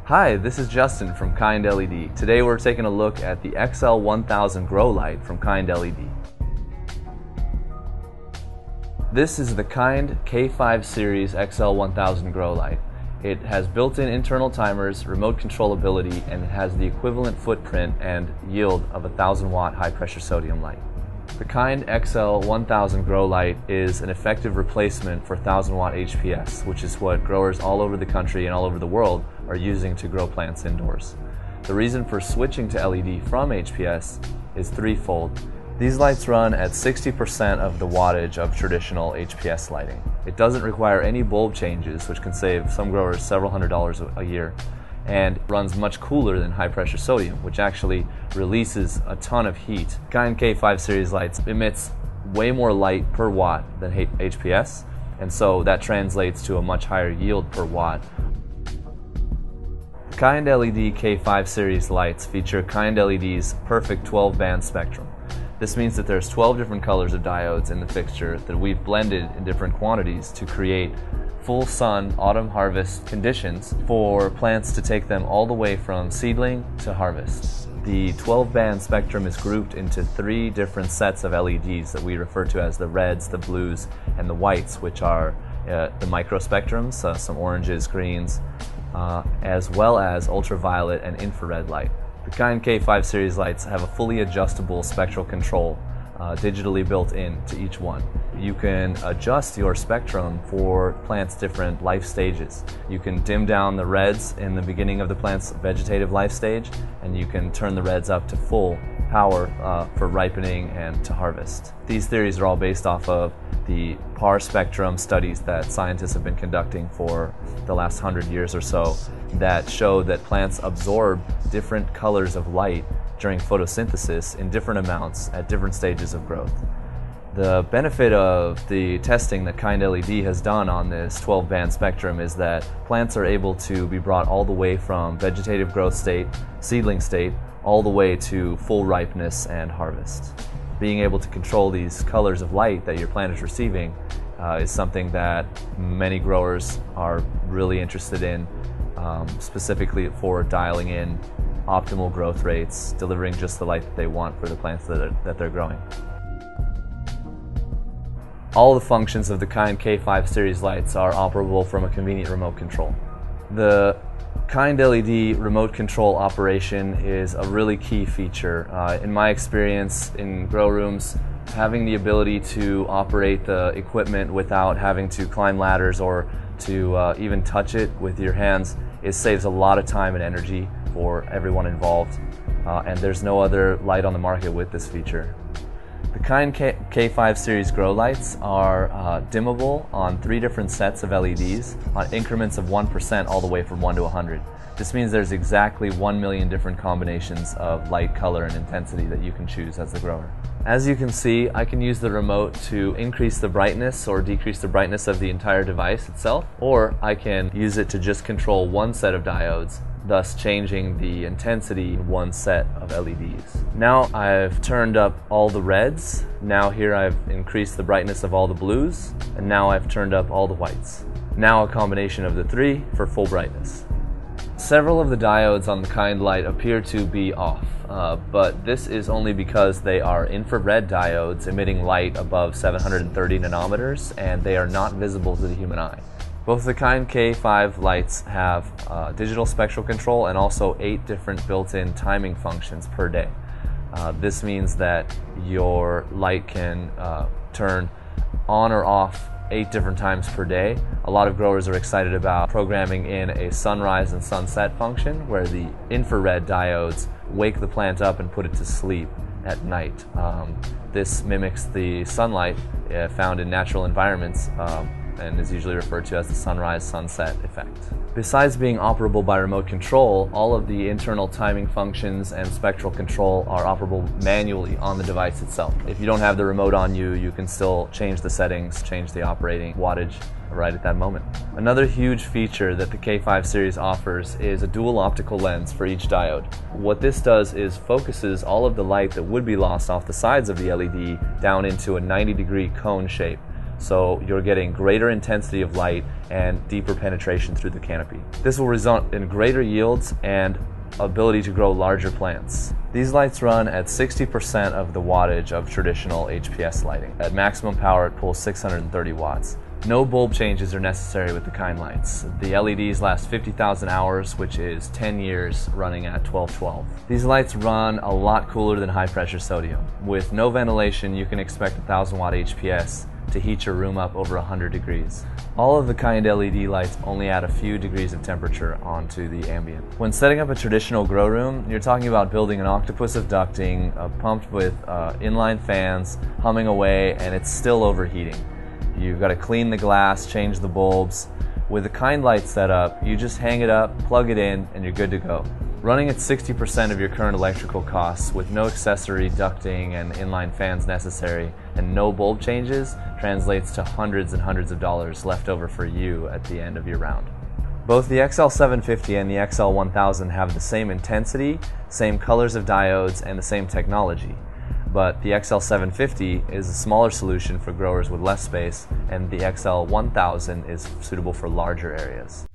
Hi, this is Justin from Kind LED. Today we're taking a look at the XL1000 grow light from Kind LED. This is the Kind K5 series XL1000 grow light. It has built-in internal timers, remote controllability, and it has the equivalent footprint and yield of a 1000-watt high-pressure sodium light. The Kind XL1000 grow light is an effective replacement for 1000-watt HPS, which is what growers all over the country and all over the world are using to grow plants indoors. The reason for switching to LED from HPS is threefold. These lights run at 60% of the wattage of traditional HPS lighting. It doesn't require any bulb changes, which can save some growers several $100s a year, and runs much cooler than high-pressure sodium, which actually releases a ton of heat. Kind K5 series lights emits way more light per watt than HPS, and so that translates to a much higher yield per watt. Kind LED K5 series lights feature Kind LED's perfect 12-band spectrum. This means that there's 12 different colors of diodes in the fixture that we've blended in different quantities to create full sun autumn harvest conditions for plants to take them all the way from seedling to harvest. The 12-band spectrum is grouped into 3 different sets of LEDs that we refer to as the reds, the blues, and the whites, which are the microspectrums, some oranges, greens, as well as ultraviolet and infrared light. The Kind K5 series lights have a fully adjustable spectral control digitally built in to each one. You can adjust your spectrum for plants' different life stages. You can dim down the reds in the beginning of the plant's vegetative life stage, and you can turn the reds up to full power for ripening and to harvest. These theories are all based off of the PAR spectrum studies that scientists have been conducting for the last 100 years or so that show that plants absorb different colors of light during photosynthesis in different amounts at different stages of growth. The benefit of the testing that Kind LED has done on this 12-band spectrum is that plants are able to be brought all the way from vegetative growth state, seedling state, all the way to full ripeness and harvest. Being able to control these colors of light that your plant is receiving is something that many growers are really interested in, specifically for dialing in optimal growth rates, delivering just the light that they want for the plants that they're growing. All the functions of the Kind K5 series lights are operable from a convenient remote control. The Kind LED remote control operation is a really key feature. In my experience in grow rooms, having the ability to operate the equipment without having to climb ladders or to even touch it with your hands, it saves a lot of time and energy for everyone involved, and there's no other light on the market with this feature. The Kind K5 series grow lights are dimmable on 3 different sets of LEDs on increments of 1% all the way from 1 to 100. This means there's exactly 1 million different combinations of light, color, and intensity that you can choose as the grower. As you can see, I can use the remote to increase the brightness or decrease the brightness of the entire device itself, or I can use it to just control one set of diodes, thus changing the intensity in one set of LEDs. Now I've turned up all the reds, now here I've increased the brightness of all the blues, and now I've turned up all the whites. Now a combination of the 3 for full brightness. Several of the diodes on the Kind light appear to be off, but this is only because they are infrared diodes emitting light above 730 nanometers, and they are not visible to the human eye. Both the Kind K5 lights have digital spectral control and also 8 different built-in timing functions per day. This means that your light can turn on or off 8 different times per day. A lot of growers are excited about programming in a sunrise and sunset function where the infrared diodes wake the plant up and put it to sleep at night. This mimics the sunlight found in natural environments and is usually referred to as the sunrise-sunset effect. Besides being operable by remote control, all of the internal timing functions and spectral control are operable manually on the device itself. If you don't have the remote on you, you can still change the settings, change the operating wattage right at that moment. Another huge feature that the K5 series offers is a dual optical lens for each diode. What this does is focuses all of the light that would be lost off the sides of the LED down into a 90-degree cone shape. so you're getting greater intensity of light and deeper penetration through the canopy. This will result in greater yields and ability to grow larger plants. These lights run at 60% of the wattage of traditional HPS lighting. At maximum power, it pulls 630 watts. No bulb changes are necessary with the kind lights. The LEDs last 50,000 hours, which is 10 years running at 1212. These lights run a lot cooler than high pressure sodium. With no ventilation, you can expect 1000 watt HPS to heat your room up over 100 degrees. All of the kind LED lights only add a few degrees of temperature onto the ambient. When setting up a traditional grow room, you're talking about building an octopus of ducting, pumped with inline fans, humming away, and it's still overheating. You've got to clean the glass, change the bulbs. With a kind light setup, you just hang it up, plug it in, and you're good to go. Running at 60% of your current electrical costs with no accessory ducting and inline fans necessary and no bulb changes translates to hundreds and hundreds of dollars left over for you at the end of your round. Both the XL750 and the XL1000 have the same intensity, same colors of diodes, and the same technology. But the XL750 is a smaller solution for growers with less space, and the XL1000 is suitable for larger areas.